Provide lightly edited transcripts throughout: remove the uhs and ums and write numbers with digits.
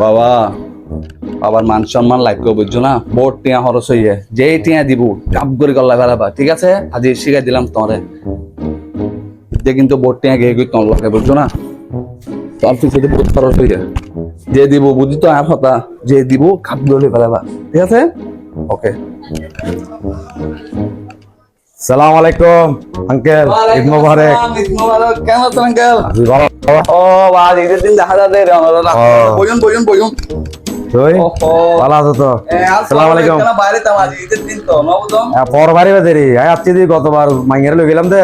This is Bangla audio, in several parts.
বাবা আবার মান সম্মান লাগবে বুঝছো না, বোর্ড টিয়া খরচ হইয়ে যে টিয়া দিব কাপ করে গল্লা বেড়াবা, ঠিক আছে? আজ শিখাই দিলাম তোমারে, কিন্তু বোর্ড টিয়া গিয়ে গিয়ে তোমার লাগে বুঝছো না, তোমার পিছনে বহুত খরচ হইয়ে যে দিব বুঝি তো আর কথা, যে দিব কাপ করে বেড়াবা, ঠিক আছে? ওকে। সালাম আলাইকুম আঙ্কেল, ঈদ মোবারক। কেমন আছেন আঙ্কেল? ও বাদ ঈদের দিন দেখা যাবে রে, বইন বইন বইন। তুই ভালো আছো তো? সালাম আলাইকুম। বাইরে তো আজ ঈদের দিন তো নবদম পর বাড়ি বাজারি আই আপনি দি গতবার মাইয়ারে লই গেলাম দে।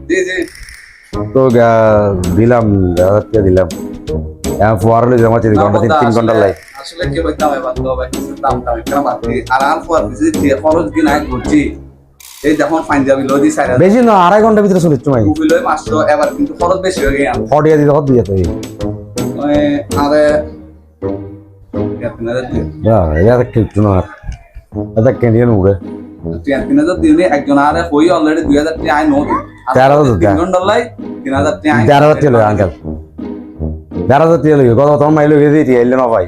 জি জি তো দিলাম দিলাম পর লই যাম ঘন্টা 3 ঘন্টা লাই। আসলে কি বলতাম এবার তো ভাই দাম দাম কেন বাড়তি আর আর পর বিজি খরচ দিন আই করছি, এই দেখুন পাঞ্জাবি লদি সাইরা বেশি না 2.5 ঘন্টা ভিতরে চলে তুমি মুভি লই মাসো এবার কিন্তু খরচ বেশি হয়ে গেল। ফডিয়া দিতে কত দিয়ে তুই? ওই আরে এটা কিছু না, এটা কেনিয়ান উড়ে তিন হাজার দিনে একজন আরে হই অলরেডি 2000 টাকা আই নো 13,000 লাই 3000 টাকা আই 11,000 টাকা লই আঙ্কেল, 11,000 টাকা লই কত তোমার মাইলো গেছি টি এলে না ভাই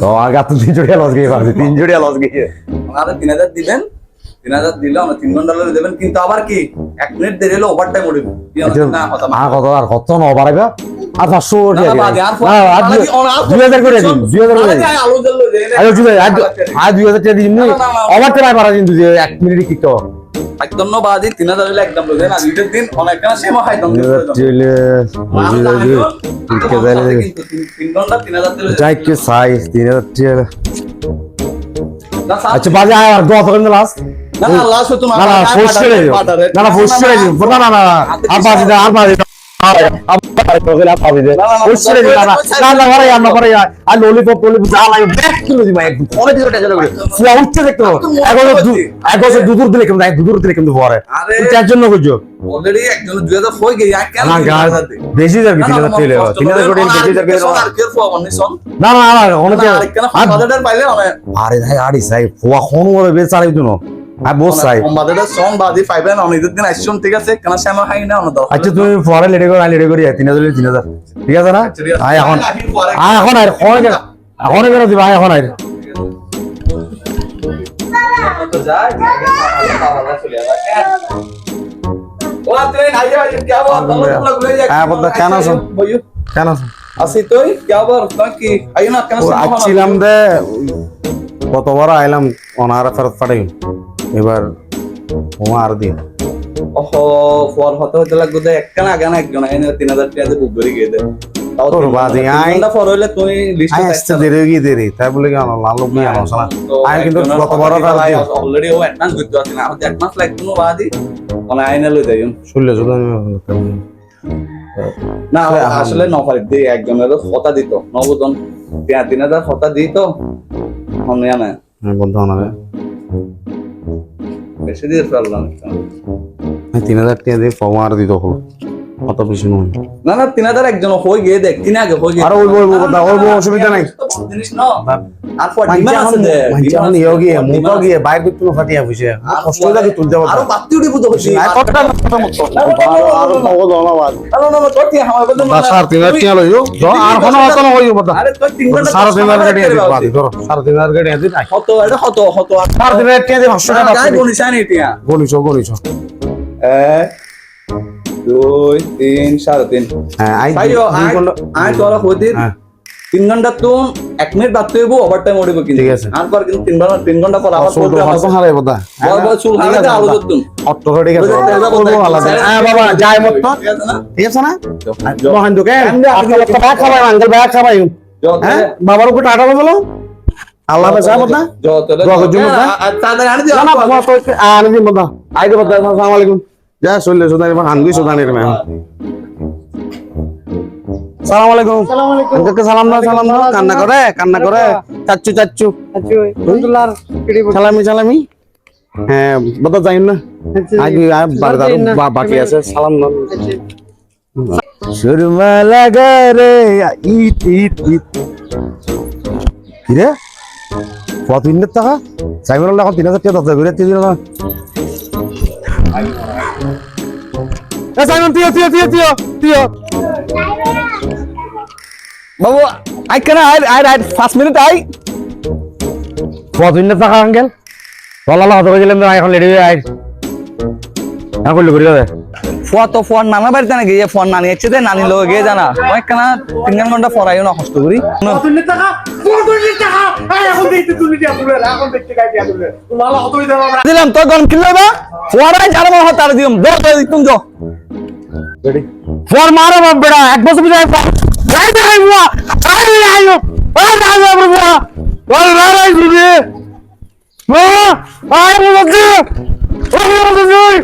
তো আগে তো 3 জোড়িয়া লস গিয়ে পারছি, 3 জোড়িয়া লস গিয়ে আরে 3000 দিবেন, 3000 দিলে আমরা 3 ঘন্টা লই দেবেন, কিন্তু আবার কি 1 মিনিট দেরি হলে ওভার টাইম উঠবে না কথা না কত আর কত না ওভার আইবা আর 500 টাকা আর 2000 করে দিন, 2000 করে দিন আলো জ্বল দেন আরে জুলাই আর 2000 টাকা দিন নি ওভার টাইম পারা কিন্তু 1 মিনিট কি তো একদম না বাদি 3000 হলে একদম লই দেন আর ঈদের দিন অনেক না সেম হয় দম চলে বুঝি লাগে কিন্তু 3 ঘন্টা 3000 দিলে যাই কি সাইজ 3000 টাকা। না আচ্ছা বাজে আর 10 ঘন্টা লাস্ট না না লাস্ট তো না না ফোর্স করে দিও না না ফোর্স করে দিও না না না আর বাজে আর বাজে বেশি যাবে 3000 না না অনেকে আরে ভাই আড়ি সাই ফোয়া কোন ভাবে বেচারাই দিনো আর বস সাই আমাদের সং বাদি পাইবেন অনেক দিন আইসুন, ঠিক আছে? কেন শ্যামা খাই না অন্য দাও। আচ্ছা তুমি পরে লেডি করে 3000 ঠিক আছে না? আয় এখন এখন আর এখন কেন দিবা এখন আর তো যায় বাবা চলে আসে ও তুই নাই যাও কি আবার হ্যাঁ বলতে কেন আছো কেন আছো আসি তুই কি আবার কি আইও না কেন আসছিলাম দে কতবার আইলাম অনার ফেরত পাঠাই এবার ও আর দিন ওহো ফর হতে লাগবে দে একখানা আগানা একজন আইনে 3000 টাকা দিয়ে বুক করে গিয়ে দে তাও তোর বাদি আই ঘন্টা পর হইলে তুই লিস্টে আসতে দেরি তাই বলে কি লালু কি আনছ না আই কিন্তু কতবার অলরেডি ও অ্যাডভান্স করতে আছে না আর অ্যাডভান্স লাগতো না বাদি মানে আইনে লই যাইম শুনলে শুধু না আসলে নফার দি একজনের কথা দিত নবদন 3000 কথা দিত আমি জানা বন্ধু আনাবে বেশি দিয়ে ফেললাম 3000 টাকা দিয়ে ফর্মার দিত হলো কত বেশি নয় না না 3000 একজন হই গিয়ে দেখ কিনা আগে হই গিয়ে আরে ওই কথা ওই অসুবিধা নাই জিনিস না আর পর ডিমান্ড আছে দে ডিমান্ড ইয়োগি মুতো গিয়ে বাইরে বিট কোনো ফাটিয়া বসে আর কষ্ট লাগে তুলতে পারো আর বাতি উঠি বুঝো হইছে না কতটা মত আর নগদ ধন্যবাদ না না না তোতি আমার বন্ধু না স্যার 3000 টাকা লইও আর কোনো কথা না হইও বতা আরে তুই 3 ঘন্টা 3000 টাকা দিয়ে বাদ ধরো 3000 টাকা দিয়ে নাই কত এটা কত 3000 টাকা দিয়ে 500 টাকা গায় গনিসান এটা গনিছো 1 2 3 3.5 হ্যাঁ আই তোরা হইতে 3 ঘন্টা তো 1 মিনিট বাদ হইবো ওভার টাইম উঠবে কিন্তু ঠিক আছে আর পর কিন্তু 3 ঘন্টা পর আবার চুল হারাই বদা বল চুল হারাতে আলো যতন অটো ঠিক আছে বলবো আলাদা হ্যাঁ বাবা যাই মত ঠিক আছে না মহান দোকে আপনার একটা ভাগ খাবাই আঙ্কেল ভাগ খাবাই হ্যাঁ বাবার উপর টাটা বলো আল্লাহ হাফেজ যা বদা দোয়া জন্য তাদের আনি দিও না বাবা তো আনি দিও বদা আইদে বদা আসসালামু আলাইকুম যা চলে সুদানি হানগি সুদানির মে সালাম আলাইকুম আঙ্কেলকে সালাম দাও কান্না করে চাচ্চু আলহামদুলিল্লাহ সালামি হ্যাঁ বদা যাই না আজ বাকি আছে সালাম দাও সুরমা লাগা রে ঈদ কি রে কত দিনের টাকা সাইমন এখন 3000 টাকা দরজা ঘুরে দিল না সাইমন তুই বাবু I can I 5 minute I কতদিন টাকা আঙ্কেল বলালা হতে গেছিলাম তো এখন রেডি হয়ে আই এখন করলি করি দে ফোন নানা বাড়িতে নাকি ফোন নানি এসেছে দে নানি লোক গিয়ে জানা ওই কেন 3 ঘন্টা পড়াইও না কষ্ট করি কতদিন টাকা এখন দেখতে তুলি দিয়া তুলে এখন দেখতে গাই দিয়া তুলে বলালা হতে হইতে হবে দিলাম তো গন কিলো বা ফোরাই জানা মহ তার দিম দে তুমি যাও রেডি ফোর মারো বাপ বেটা এক বছর বুঝাই রাই দে আই বুয়া আই আইও আই আইও বুয়া বল রাই দিবি বুয়া আই বুয়া দে ওই বুয়া ওই